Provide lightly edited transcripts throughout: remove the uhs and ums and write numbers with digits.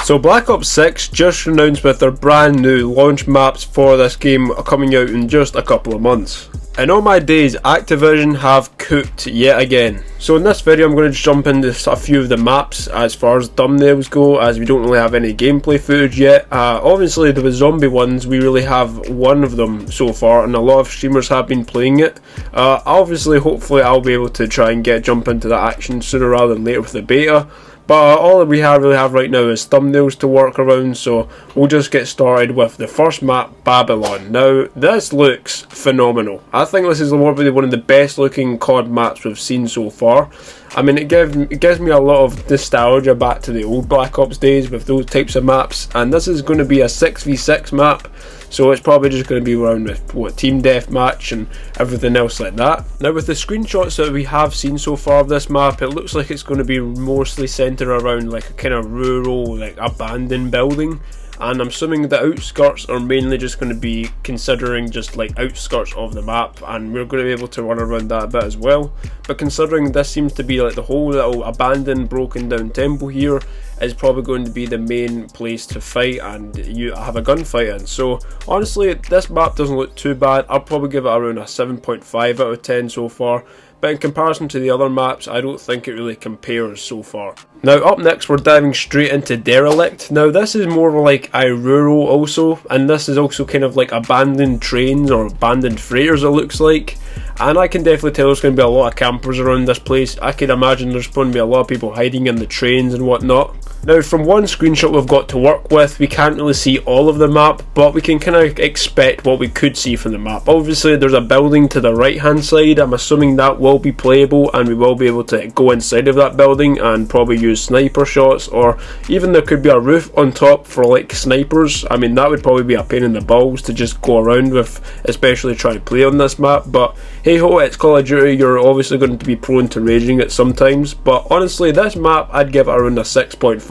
So Black Ops 6 just announced with their brand new launch maps for this game coming out in just a couple of months. In all my days, Activision have cooked yet again. So in this video I'm going to jump into a few of the maps as far as thumbnails go, as we don't really have any gameplay footage yet. Obviously the zombie ones, we really have one of them so far, and a lot of streamers have been playing it. Obviously, hopefully I'll be able to try and jump into that action sooner rather than later with the beta. But all that we really have right now is thumbnails to work around, so we'll just get started with the first map, Babylon. Now, this looks phenomenal. I think this is probably one of the best looking COD maps we've seen so far. I mean, it gives me a lot of nostalgia back to the old Black Ops days with those types of maps, and this is going to be a 6v6 map, so it's probably just going to be around with team deathmatch and everything else like that. Now, with the screenshots that we have seen so far of this map, it looks like it's going to be mostly centered around like a kind of rural, like abandoned building. And I'm assuming the outskirts are mainly just going to be considering just like outskirts of the map, and we're going to be able to run around that a bit as well. But considering this seems to be like the whole little abandoned, broken down temple here is probably going to be the main place to fight and you have a gunfight in. So honestly, this map doesn't look too bad. I'll probably give it around a 7.5 out of 10 so far. But in comparison to the other maps, I don't think it really compares so far. Now up next, we're diving straight into Derelict. Now this is more like a rural also, and this is also kind of like abandoned trains or abandoned freighters it looks like. And I can definitely tell there's going to be a lot of campers around this place. I can imagine there's going to be a lot of people hiding in the trains and whatnot. Now from one screenshot we've got to work with, we can't really see all of the map, but we can kind of expect what we could see from the map. Obviously there's a building to the right hand side. I'm assuming that will be playable and we will be able to go inside of that building and probably use sniper shots, or even there could be a roof on top for like snipers. I mean, that would probably be a pain in the balls to just go around with, especially try to play on this map. But hey ho, it's Call of Duty, you're obviously going to be prone to raging it sometimes. But honestly, this map I'd give it around a 6.5.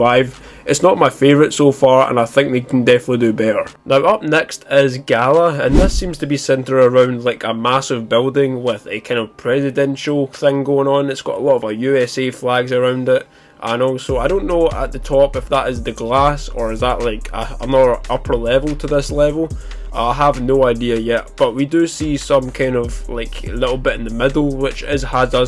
It's not my favourite so far, and I think they can definitely do better. Now up next is Gala, and this seems to be centred around like a massive building with a kind of presidential thing going on. It's got a lot of USA flags around it, and also I don't know at the top if that is the glass or is that like another upper level to this level. I have no idea yet, but we do see some kind of like little bit in the middle which does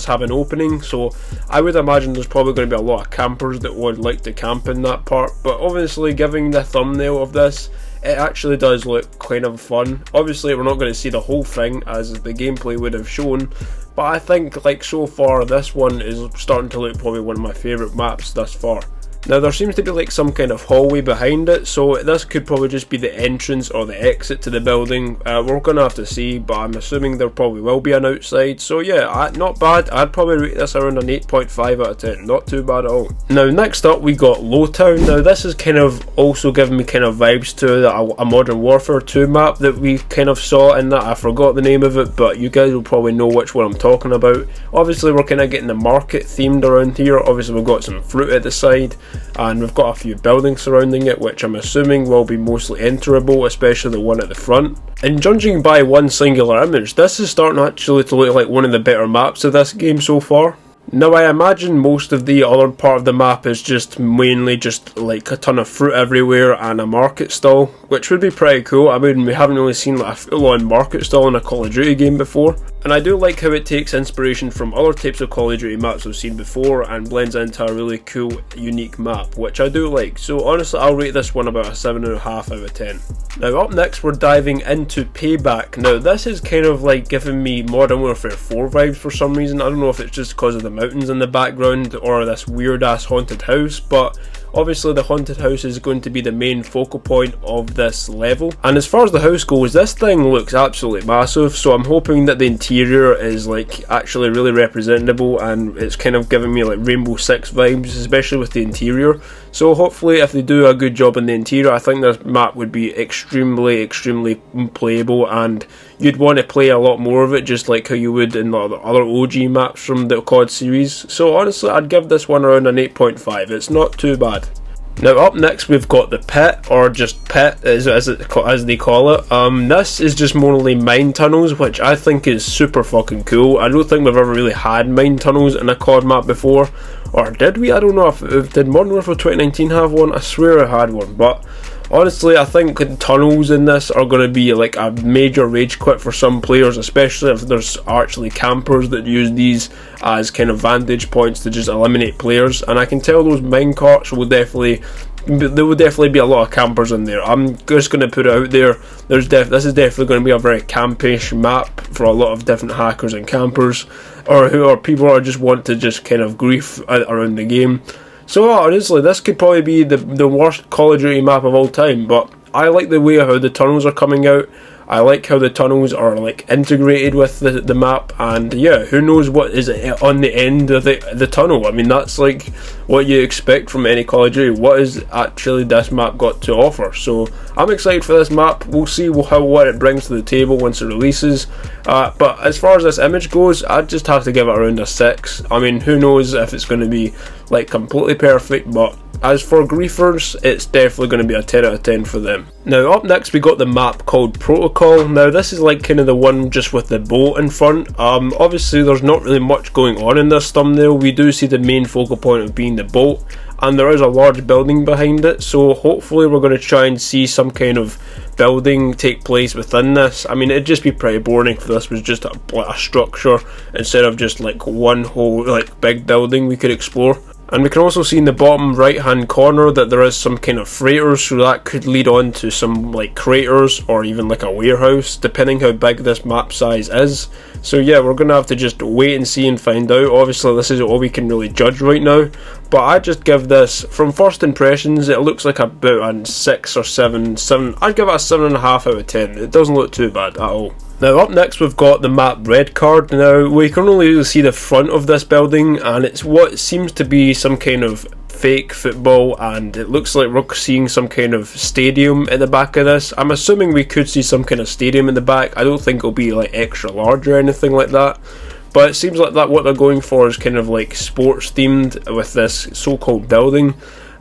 have an opening, so I would imagine there's probably going to be a lot of campers that would like to camp in that part. But obviously, giving the thumbnail of this, it actually does look kind of fun. Obviously we're not going to see the whole thing as the gameplay would have shown, but I think like so far this one is starting to look probably one of my favourite maps thus far. Now there seems to be like some kind of hallway behind it, so this could probably just be the entrance or the exit to the building. We're going to have to see, but I'm assuming there probably will be an outside. So yeah, not bad. I'd probably rate this around an 8.5 out of 10. Not too bad at all. Now next up we got Lowtown. Now this is kind of also giving me kind of vibes to a Modern Warfare 2 map that we kind of saw in that. I forgot the name of it, but you guys will probably know which one I'm talking about. Obviously we're kind of getting the market themed around here. Obviously we've got some fruit at the side, and we've got a few buildings surrounding it which I'm assuming will be mostly enterable, especially the one at the front. And judging by one singular image, this is starting actually to look like one of the better maps of this game so far. Now I imagine most of the other part of the map is just mainly just like a ton of fruit everywhere and a market stall, which would be pretty cool. I mean, we haven't really seen like a full-on market stall in a Call of Duty game before. And I do like how it takes inspiration from other types of Call of Duty maps we've seen before and blends into a really cool, unique map, which I do like. So honestly, I'll rate this one about a 7.5 out of 10. Now up next, we're diving into Payback. Now this is kind of like giving me Modern Warfare 4 vibes for some reason. I don't know if it's just because of the mountains in the background or this weird ass haunted house, but obviously the haunted house is going to be the main focal point of this level. And as far as the house goes, this thing looks absolutely massive, so I'm hoping that the interior is like actually really representable, and it's kind of giving me like Rainbow Six vibes, especially with the interior. So hopefully if they do a good job in the interior, I think this map would be extremely playable, and you'd want to play a lot more of it, just like how you would in the other OG maps from the COD series. So honestly, I'd give this one around an 8.5. It's not too bad. Now up next we've got the Pit, or just Pit as they call it. This is just mostly mine tunnels, which I think is super fucking cool. I don't think we've ever really had mine tunnels in a COD map before. Or did we? I don't know if did Modern Warfare 2019 have one? I swear I had one, but honestly, I think tunnels in this are going to be like a major rage quit for some players, especially if there's actually campers that use these as kind of vantage points to just eliminate players. And I can tell those minecarts will definitely, there will definitely be a lot of campers in there. I'm just going to put it out there. This is definitely going to be a very campish map for a lot of different hackers and campers, or people who just want to just kind of grief around the game. So honestly, this could probably be the worst Call of Duty map of all time, but I like the way how the tunnels are coming out. I like how the tunnels are like integrated with the map, and yeah, who knows what is on the end of the tunnel. I mean, that's like what you expect from any Call of Duty. What is actually this map got to offer? So I'm excited for this map. We'll see what it brings to the table once it releases. But as far as this image goes, I'd just have to give it around a 6. I mean, who knows if it's going to be like completely perfect, but as for griefers, it's definitely going to be a 10 out of 10 for them. Now up next we got the map called Protocol. Now this is like kind of the one just with the boat in front. Obviously there's not really much going on in this thumbnail. We do see the main focal point of being the boat, and there is a large building behind it, so hopefully we're going to try and see some kind of building take place within this. I mean, it'd just be pretty boring if this was just a structure instead of just like one whole like big building we could explore. And we can also see in the bottom right hand corner that there is some kind of freighters, so that could lead on to some like craters or even like a warehouse, depending how big this map size is. So yeah, we're going to have to just wait and see and find out. Obviously this is all we can really judge right now, but I just give this, from first impressions, it looks like about a 6 or 7. I'd give it a 7.5 out of 10. It doesn't look too bad at all. Now up next we've got the map Red Card. Now we can only really see the front of this building, and it's what seems to be some kind of fake football, and it looks like we're seeing some kind of stadium at the back of this. I'm assuming we could see some kind of stadium in the back. I don't think it'll be like extra large or anything like that, but it seems like that what they're going for is kind of like sports themed with this so-called building.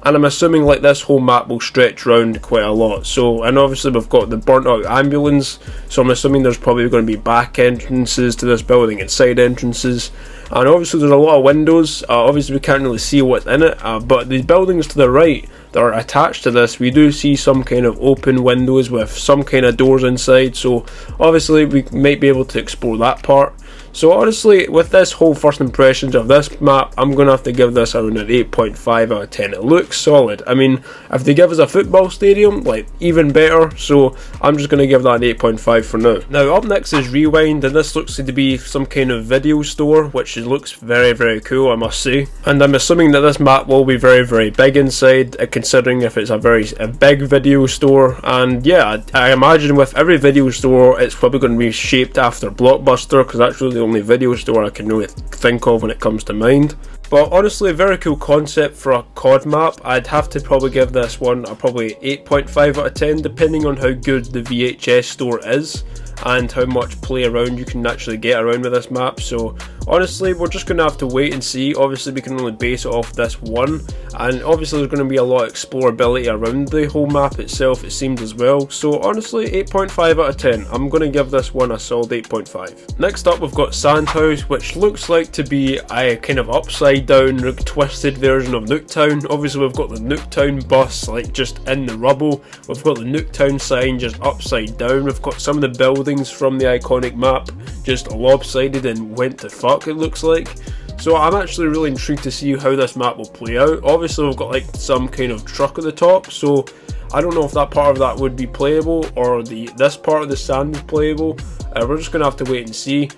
And I'm assuming like this whole map will stretch around quite a lot. So, and obviously we've got the burnt out ambulance, so I'm assuming there's probably going to be back entrances to this building and side entrances. And obviously there's a lot of windows. Obviously we can't really see what's in it, but the buildings to the right that are attached to this, we do see some kind of open windows with some kind of doors inside, so obviously we might be able to explore that part. So honestly, with this whole first impressions of this map, I'm going to have to give this around an 8.5 out of 10. It looks solid. I mean, if they give us a football stadium, like, even better. So I'm just going to give that an 8.5 for now. Now up next is Rewind, and this looks to be some kind of video store, which looks very, very cool, I must say. And I'm assuming that this map will be very, very big inside, considering if it's a big video store. And yeah, I imagine with every video store, it's probably going to be shaped after Blockbuster, because that's really the only video store I can really think of when it comes to mind. But honestly, a very cool concept for a COD map. I'd have to probably give this one a probably 8.5 out of 10, depending on how good the VHS store is and how much play around you can actually get around with this map. So honestly, we're just going to have to wait and see. Obviously we can only base it off this one, and obviously there's going to be a lot of explorability around the whole map itself, it seems, as well. So honestly, 8.5 out of 10. I'm going to give this one a solid 8.5. Next up we've got Sandhouse, which looks like to be a kind of upside down twisted version of Nuketown. Obviously we've got the Nuketown bus like just in the rubble, we've got the Nuketown sign just upside down, we've got some of the buildings from the iconic map just lopsided and went to fuck, it looks like. So I'm actually really intrigued to see how this map will play out. Obviously we've got like some kind of truck at the top, so I don't know if that part of that would be playable or this part of the sand is playable. We're just going to have to wait and see.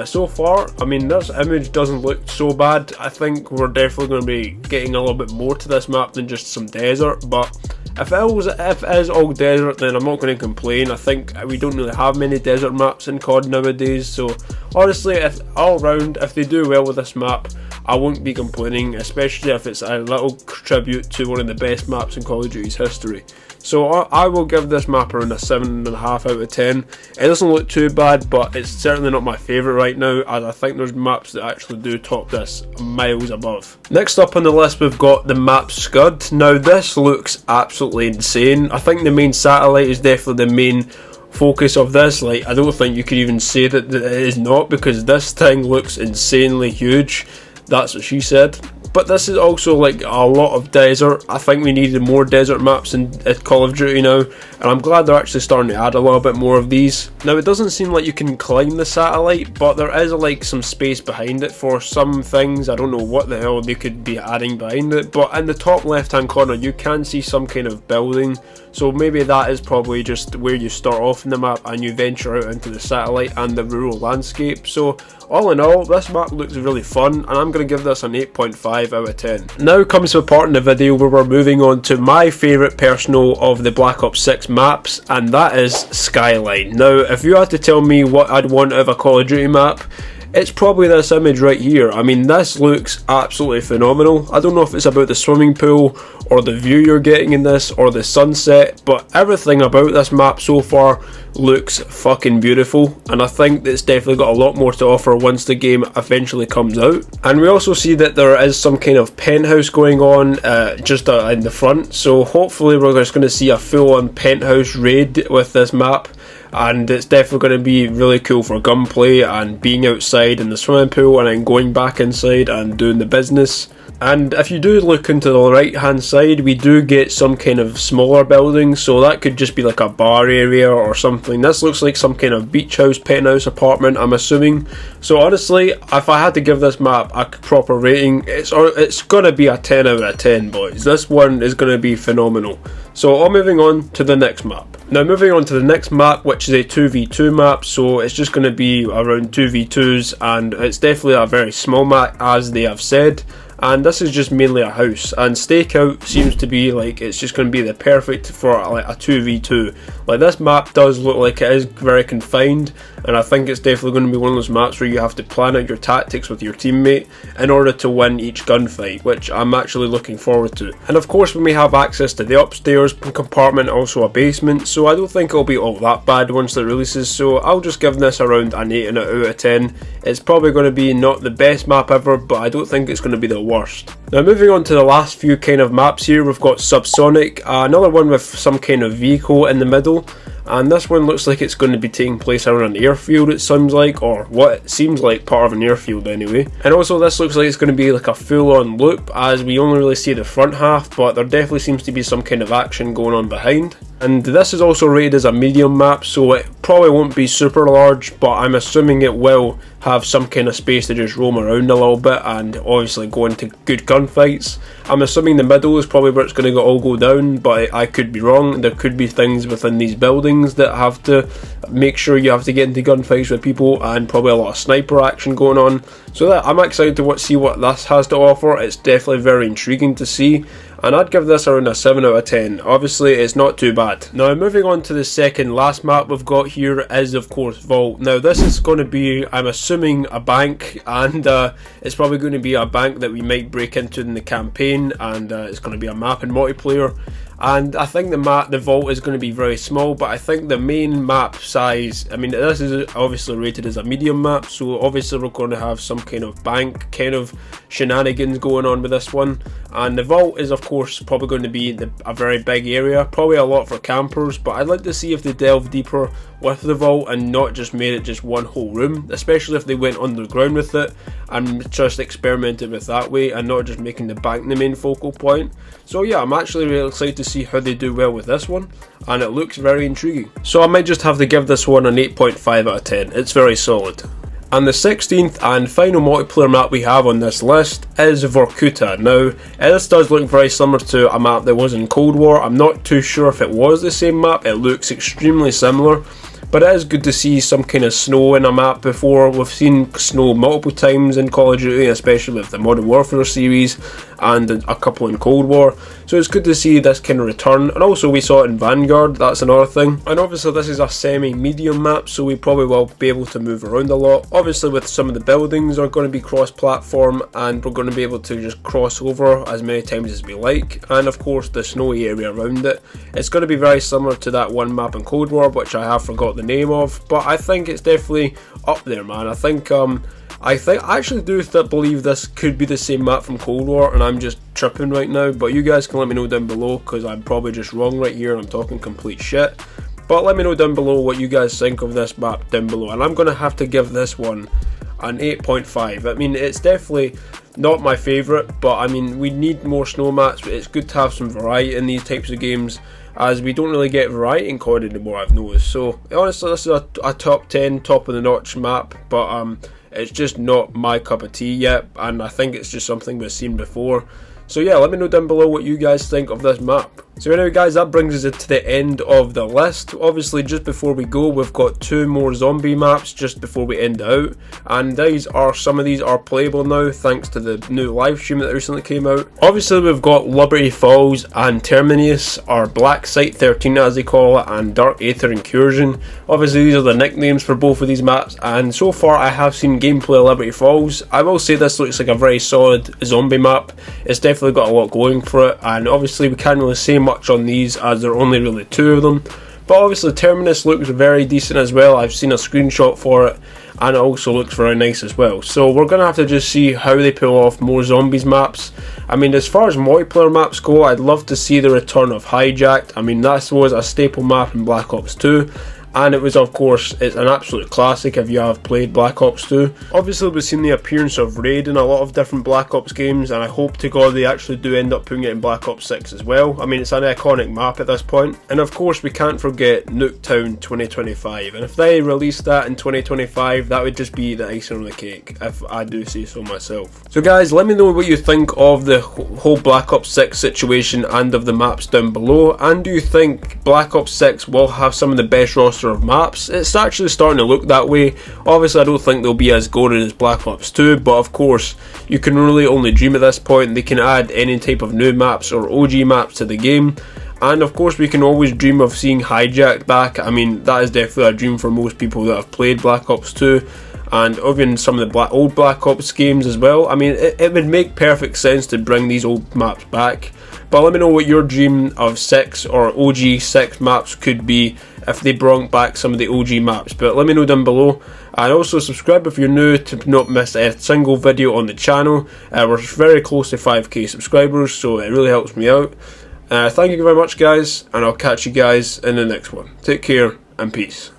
So far, I mean, this image doesn't look so bad. I think we're definitely going to be getting a little bit more to this map than just some desert, but if it is all desert, then I'm not going to complain. I think we don't really have many desert maps in COD nowadays, so honestly, if all round, if they do well with this map, I won't be complaining, especially if it's a little tribute to one of the best maps in Call of Duty's history. So I will give this map around a 7.5 out of 10. It doesn't look too bad, but it's certainly not my favourite right now, as I think there's maps that actually do top this miles above. Next up on the list we've got the map Scud. Now this looks absolutely insane. I think the main satellite is definitely the main focus of this. Like, I don't think you could even say that it is not, because this thing looks insanely huge. That's what she said. but this is also like a lot of desert. I think we needed more desert maps in Call of Duty now, and I'm glad they're actually starting to add a little bit more of these. Now it doesn't seem like you can climb the satellite, but there is like some space behind it for some things. I don't know what the hell they could be adding behind it, but in the top left hand corner you can see some kind of building, so maybe that is probably just where you start off in the map and you venture out into the satellite and the rural landscape. So all in all, this map looks really fun, and I'm going to give this an 8.5 out of 10. Now comes the part in the video where we're moving on to my favourite personal of the Black Ops 6 maps, and that is Skyline. Now, if you had to tell me what I'd want out of a Call of Duty map, it's probably this image right here. I mean, this looks absolutely phenomenal. I don't know if it's about the swimming pool or the view you're getting in this or the sunset, but everything about this map so far looks fucking beautiful, and I think it's definitely got a lot more to offer once the game eventually comes out. And we also see that there is some kind of penthouse going on just in the front, so hopefully we're just going to see a full-on penthouse raid with this map. And it's definitely going to be really cool for gunplay and being outside in the swimming pool and then going back inside and doing the business. And if you do look into the right hand side, we do get some kind of smaller buildings, so that could just be like a bar area or something. This looks like some kind of beach house, penthouse apartment, I'm assuming. So honestly, if I had to give this map a proper rating, it's going to be a 10 out of 10, boys. This one is going to be phenomenal. So I'm moving on to the next map. Now moving on to the next map, which is a 2v2 map, so it's just going to be around 2v2s, and it's definitely a very small map as they have said. And this is just mainly a house, and Stakeout seems to be like it's just going to be the perfect for like a 2v2. Like, this map does look like it is very confined, and I think it's definitely going to be one of those maps where you have to plan out your tactics with your teammate in order to win each gunfight, which I'm actually looking forward to. And of course, when we have access to the upstairs compartment, also a basement, so I don't think it'll be all that bad once it releases, so I'll just give this around an 8 out of 10. It's probably going to be not the best map ever, but I don't think it's going to be the worst. Now moving on to the last few kind of maps here, we've got Subsonic, another one with some kind of vehicle in the middle, and this one looks like it's going to be taking place around an airfield, it sounds like, or what it seems like part of an airfield anyway. And also this looks like it's going to be like a full-on loop, as we only really see the front half, but there definitely seems to be some kind of action going on behind. And this is also rated as a medium map, so it probably won't be super large, but I'm assuming it will have some kind of space to just roam around a little bit and obviously go into good gunfights. I'm assuming the middle is probably where it's going to all go down, but I could be wrong. There could be things within these buildings that have to make sure you have to get into gunfights with people, and probably a lot of sniper action going on. So I'm excited to see what this has to offer. It's definitely very intriguing to see, and I'd give this around a 7 out of 10. Obviously, it's not too bad. Now, moving on to the second last map we've got here is, of course, Vault. Now, this is going to be, I'm assuming, a bank, and it's probably going to be a bank that we might break into in the campaign, and it's going to be a map in multiplayer. And I think the vault is going to be very small, but I think the main map size, I mean, this is obviously rated as a medium map, so obviously we're going to have some kind of bank kind of shenanigans going on with this one. And the vault is, of course, probably going to be a very big area, probably a lot for campers, but I'd like to see if they delve deeper with the vault and not just made it just one whole room, especially if they went underground with it and just experimented with that way and not just making the bank the main focal point. So yeah, I'm actually really excited to see how they do well with this one, and it looks very intriguing. So I might just have to give this one an 8.5 out of 10. It's very solid. And the 16th and final multiplayer map we have on this list is Vorkuta. Now, this does look very similar to a map that was in Cold War. I'm not too sure if it was the same map. It looks extremely similar. But it is good to see some kind of snow in a map before. We've seen snow multiple times in Call of Duty, especially with the Modern Warfare series and a couple in Cold War. So it's good to see this kind of return. And also we saw it in Vanguard, that's another thing. And obviously this is a semi-medium map, so we probably will be able to move around a lot. Obviously with some of the buildings are going to be cross-platform, and we're going to be able to just cross over as many times as we like. And of course the snowy area around it. It's going to be very similar to that one map in Cold War, which I have forgot the name of, but I think it's definitely up there, man. I actually do believe this could be the same map from Cold War, and I'm just tripping right now, but you guys can let me know down below, because I'm probably just wrong right here and I'm talking complete shit. But let me know down below what you guys think of this map down below, and I'm going to have to give this one an 8.5. I mean, it's definitely Not my favourite, but I mean, we need more snow maps. It's good to have some variety in these types of games, as we don't really get variety in COD anymore, I've noticed. So honestly, this is a top 10, top of the notch map, but it's just not my cup of tea yet, and I think it's just something we've seen before. So yeah, let me know down below what you guys think of this map. So anyway guys, that brings us to the end of the list. Obviously, just before we go, we've got 2 more zombie maps just before we end out, and some of these are playable now thanks to the new live stream that recently came out. Obviously, we've got Liberty Falls and Terminus, or Black Site 13 as they call it, and Dark Aether Incursion. Obviously, these are the nicknames for both of these maps, and so far I have seen gameplay of Liberty Falls. I will say this looks like a very solid zombie map. It's definitely got a lot going for it, and obviously we can't really say much on these as there are only really 2 of them. But obviously Terminus looks very decent as well. I've seen a screenshot for it, and it also looks very nice as well. So we're going to have to just see how they pull off more zombies maps. I mean, as far as multiplayer maps go, I'd love to see the return of Hijacked. I mean, that was a staple map in Black Ops 2. And it was, of course, it's an absolute classic if you have played Black Ops 2. Obviously, we've seen the appearance of Raid in a lot of different Black Ops games, and I hope to God they actually do end up putting it in Black Ops 6 as well. I mean, it's an iconic map at this point. And of course, we can't forget Nuketown 2025. And if they release that in 2025, that would just be the icing on the cake, if I do say so myself. So guys, let me know what you think of the whole Black Ops 6 situation and of the maps down below. And do you think Black Ops 6 will have some of the best rosters of maps? It's actually starting to look that way. Obviously, I don't think they'll be as goated as Black Ops 2, but of course, you can really only dream at this point. They can add any type of new maps or OG maps to the game. And of course, we can always dream of seeing Hijacked back. I mean, that is definitely a dream for most people that have played Black Ops 2. And even some of the old Black Ops games as well. I mean, it would make perfect sense to bring these old maps back. But let me know what your dream of 6 or OG 6 maps could be if they brought back some of the OG maps. But let me know down below. And also subscribe if you're new to not miss a single video on the channel. We're very close to 5k subscribers, so it really helps me out. Thank you very much guys, and I'll catch you guys in the next one. Take care and peace.